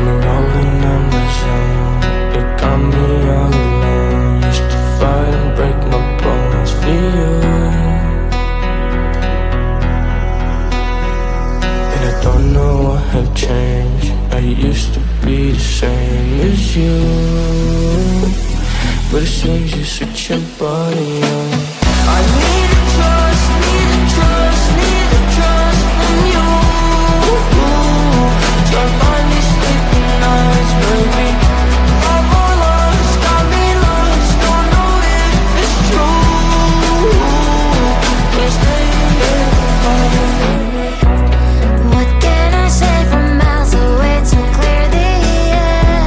me rolling on the zone. It got me all alone. Used to fight and break my bones for you, and I don't know what have changed. I used to be the same as you, but it seems you switch your body on. I need a trust, need a trust, need a trust from you. Try to find these sleeping nights, baby. I've all lost, got me lost. Don't know if it's true. But stay here for you. What can I say from miles away to clear the air?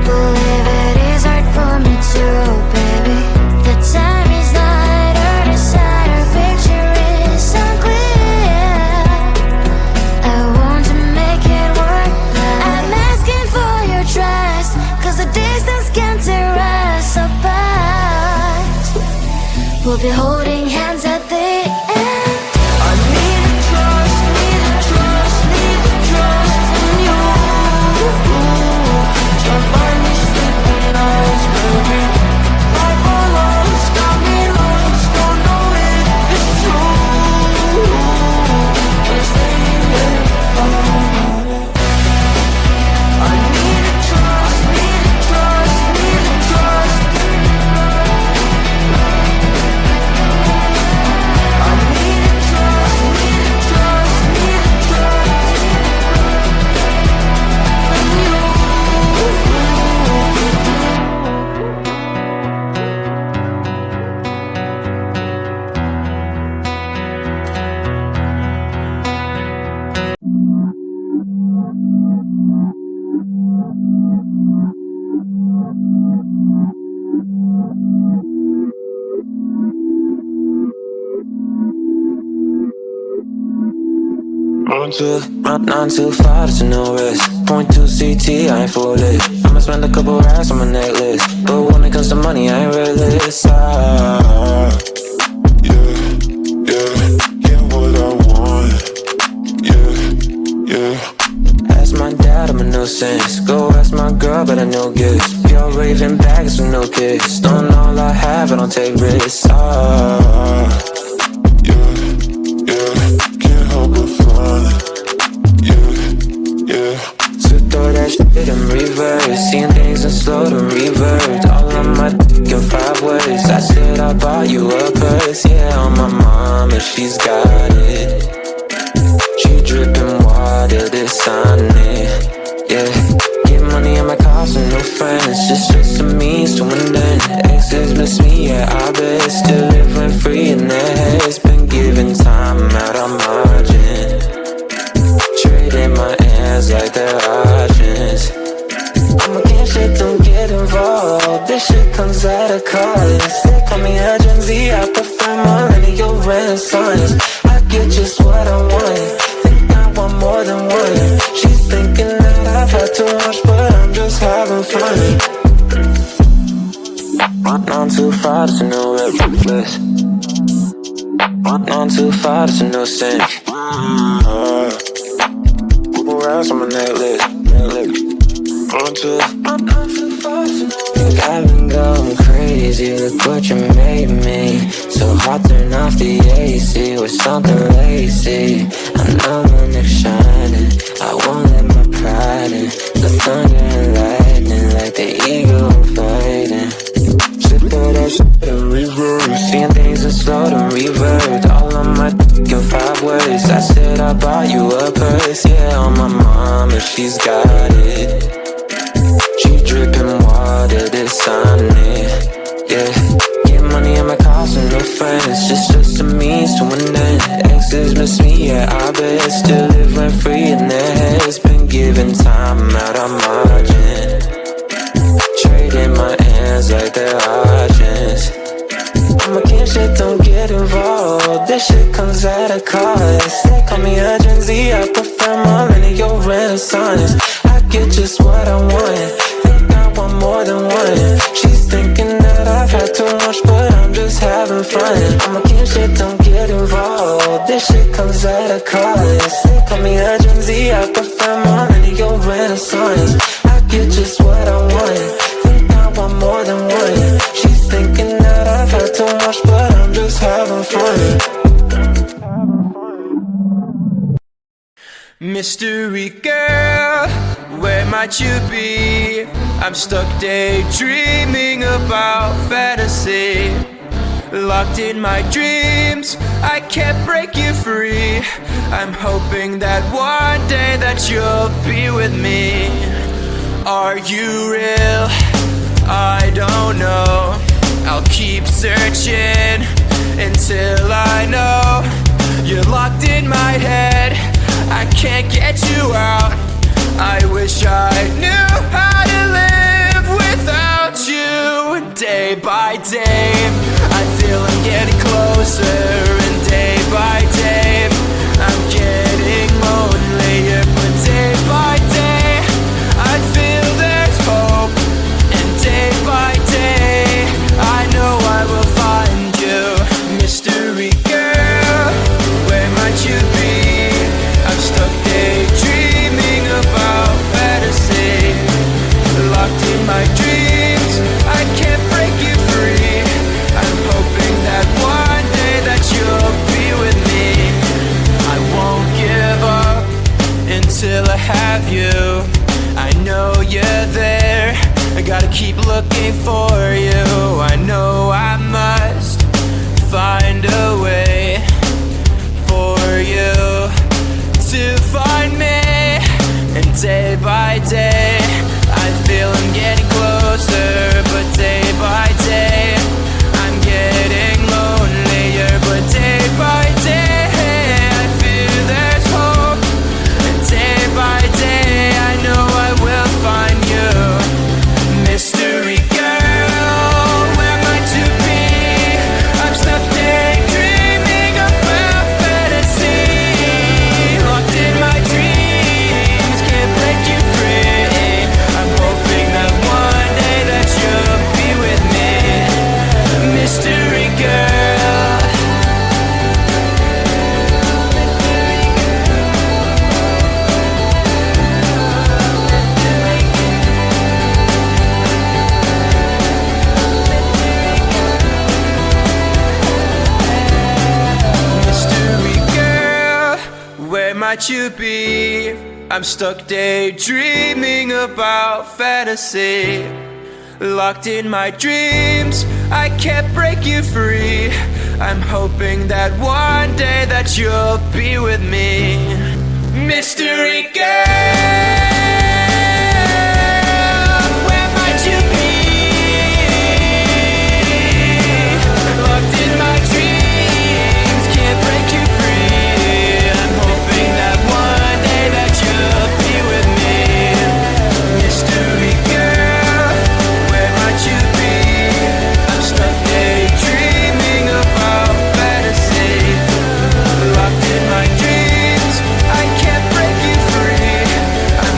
Believe it is hard for me to, baby. The time is not our desire, our picture is unclear. I want to make it work, I'm asking for your trust, cause the distance can tear us apart. We'll be holding hands at the end. I need a trust, need a trust, need a trust from you. Try to find these sleeping nights, baby. I've all lost, got me lost. Don't know if it's true. But stay here for you. I need a trust, need a trust, need a trust. I need a trust, need a trust, need a trust from you. Nine to five, there's no risk. 0.2 CT, I ain't full lit. I'ma spend a couple racks on my necklace, but when it comes to money, I ain't realist. Yeah, what I want. Yeah. Ask my dad, I'm a nuisance. Go ask my girl, but I know gifts. Pure raving bags with no kids. Don't know all I have, I don't take risks. Can't help but fly. Yeah. So throw that shit in reverse, seeing things in slow to revert. All on my dick in 5 words. I said I bought you a purse, yeah, on my mom, and she's got it. She dripping water, this on it. Yeah, get money in my car, some new friends. Just a means to an end. Exes miss me, yeah, I bet. Still living free in their heads. Been giving time out on margin. Trading my hands like they're options. I'm against shit, don't get involved. This shit comes at a cost. They call me a Gen Z, I prefer millennial renaissance. I get just what I want, think I want more than one. She's thinking that I've had too much, but I'm just having fun. 925, it's a new reckless. 925, it's a new sin. Couple rounds on my necklace. Think I've been going crazy, look what you made me. So hot, turn off the AC with something lazy. I know my neck's shining, I won't let my pride in. The thunder and lightning like the eagle fighting. Sit through that shit in reverse, seeing things in slow to revert. All on my dick in 5 words. I said I bought you a purse, yeah, on my mom, and she's got it. She dripping water, this on it. Yeah, get money in my car, some new friends. Just a means to an end. Exes miss me, yeah, I bet. Still living free in their heads. Been giving time out on margin. Trading my hands like they're options. I'm against shit, don't get involved. This shit comes at a cost. They call me a Gen Z, I prefer millennial renaissance. I get just what I want, think I want more than one. She's thinking that I've had too much, but I'm just having fun. I'm against shit, don't get get involved. This shit comes at a cost. They call me a Gen Z, I prefer millennial renaissance. I get just what I want, think I want more than one. She's thinking that I've had too much, but I'm just having fun. Mystery girl, where might you be? I'm stuck daydreaming about fantasy. Locked in my dreams, I can't break you free. I'm hoping that one day that you'll be with me. Are you real? I don't know. I'll keep searching until I know. You're locked in my head, I can't get you out. I wish I knew how to live without you. Day by day, I feel I'm getting closer, and day by day, I'm getting lonelier. But day by day, I feel there's hope, and day by day, I know I will find you. Mystery girl, where might you be? I'm stuck daydreaming about fantasy. Locked in my dreams, I can't break you free. I'm hoping that one day that you'll be with me. I won't give up until I have you. I know you're there, I gotta keep looking for you. I know I must find a way for you to find me. And day by day, I feel I'm getting closer. But day by day, I'm getting lonelier. But day by day, I feel there's hope. And day by day, I know I will find you. Mystery girl, where might you be? I'm stuck daydreaming about fantasy. Locked in my dreams, can't break you free. I'm hoping that one day that you'll be with me. Mystery girl. Mystery girl, where might you be? I'm stuck daydreaming about fantasy. Locked in my dreams, I can't break you free. I'm hoping that one day that you'll be with me. Mystery girl, where might you be? Locked in my dreams, can't break you free. I'm hoping that one day that you'll be with me. Mystery girl, where might you be? I'm stuck daydreaming about fantasy. Locked in my dreams, I can't break you free. I'm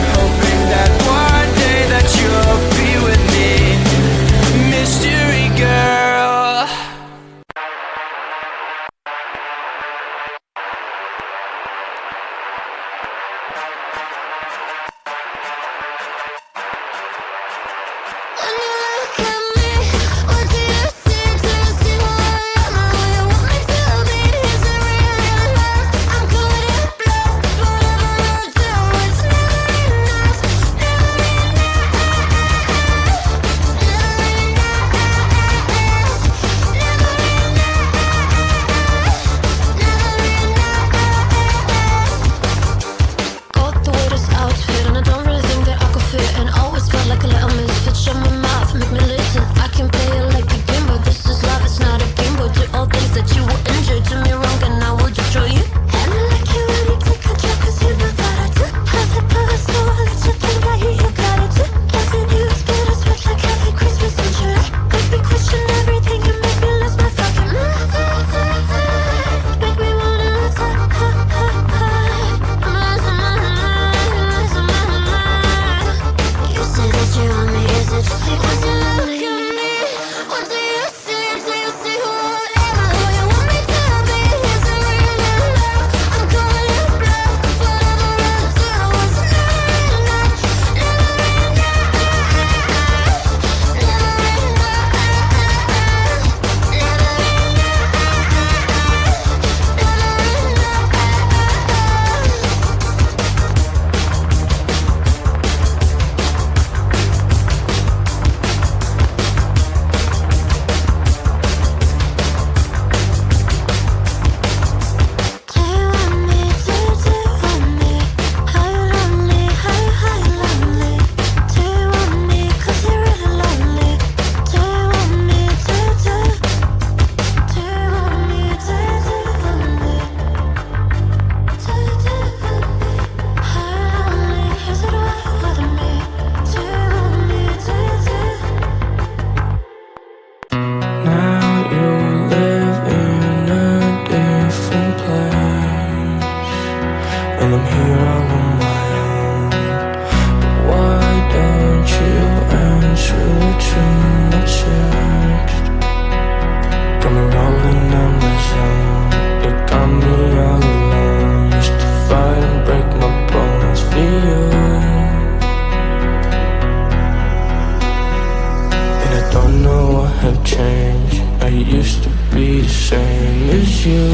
same as you,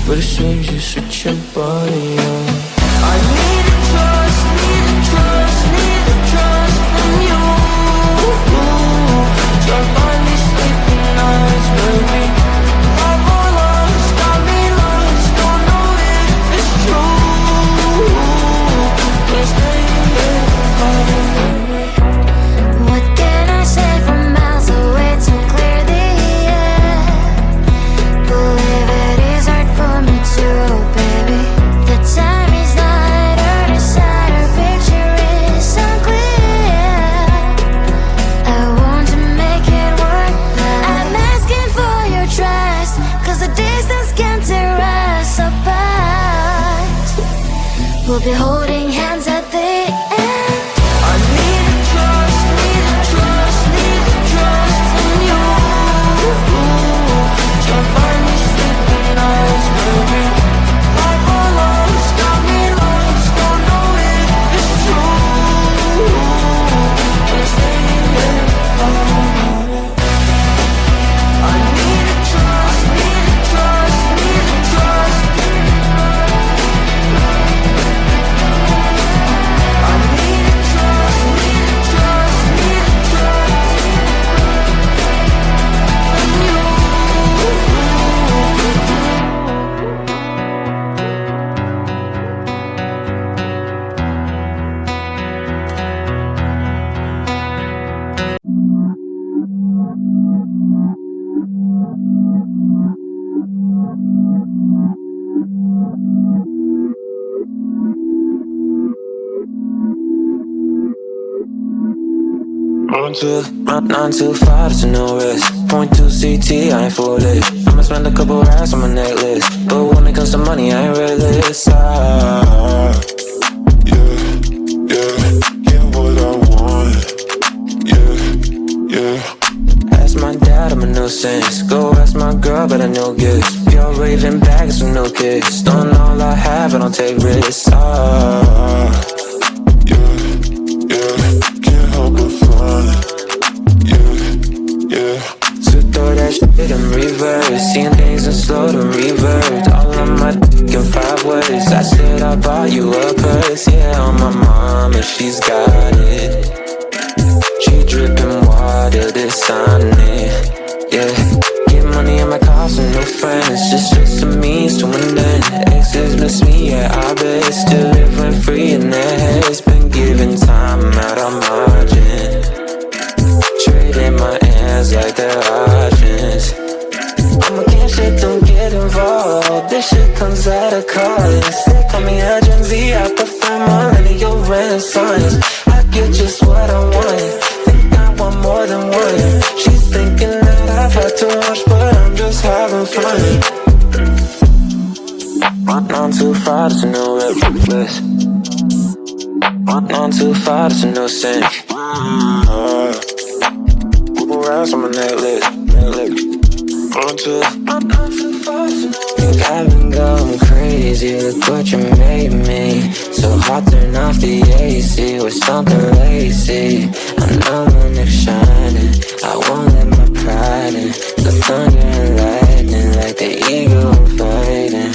but it seems you switch your body on. I need a trust from you. So I finally sleeping nights, baby. Love or lost, got me lost. Don't know if it's true, but it's What can I say from miles away to clear the air? Believe it is hard for me to, baby. The time is not our decider, picture is unclear. I want to make it work, but I'm asking for your trust, 'cause the distance can tear us apart. We'll be holding hands at the end. I need a trust from you. So I finally sleeping nights, baby. Life or lost, got me lost. Don't know if it's true, but it's I need a trust. Not too far, there's no risk. Point 2 CT, I ain't foolish. I'ma spend a couple racks on my necklace, but when it comes to money, I ain't realist. Yeah, what I want. Yeah. Ask my dad, I'm a nuisance. Go ask my girl, but I know gifts. Pure raving bags with no kicks. Don't all I have, I don't take risks. Can't help but fun. Yeah. So throw that shit in reverse. Seeing things in slow to revert. All of my in 5 words. I said I bought you a purse. Yeah, on my mama, she's got it. She dripping water, this on it. Yeah. Get money in my car, some new friends. Just a means to an end. Exes miss me, yeah, I bet. Still living free in their heads. Been giving time out of margin. Trading my hands like they're options. I'm against shit, don't get involved. This shit comes at a cost. They call me a Gen Z, I prefer millennial renaissance. I get just what I want. Think I want more than one. She's thinking that I've had too much, but I'm just having fun. On too far, there's no reckless. On too far, there's no sense. Around on my necklace. Think I've been going crazy, look what you made me. So hot, turn off the AC with something lazy. I know my neck's shining, I won't let my pride in. The thunder and lightning like the eagle I'm fighting.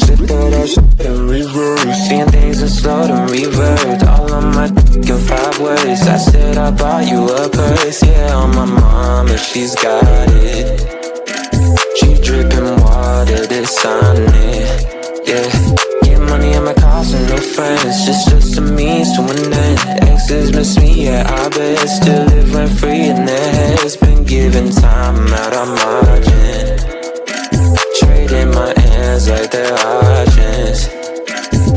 Shit, throw that shit in reverse. Seeing things in slow to revert. All of my in 5 words. I said I bought you a purse. Yeah, on my mama, she's got it. She dripping water, this on it. Yeah, get money in my car, some new friends. Just a means to an end. Exes miss me, yeah, I bet. Still living free in their heads. Been giving time out of margin. Trading my hands like they're options.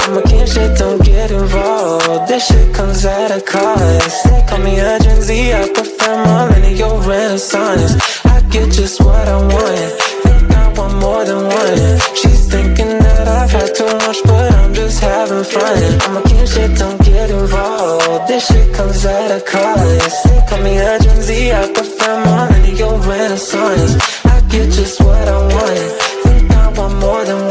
I'm against shit, don't get involved. This shit comes at a cost. They call me a Gen Z, I prefer millennial renaissance. I get just what I want. Think I want more than one. She's thinking that I've had too much, but I'm just having fun. I'm against shit, don't get involved. This shit comes at a cost. They call me a Gen Z, I prefer millennial renaissance. I get just what I want. Think I want more than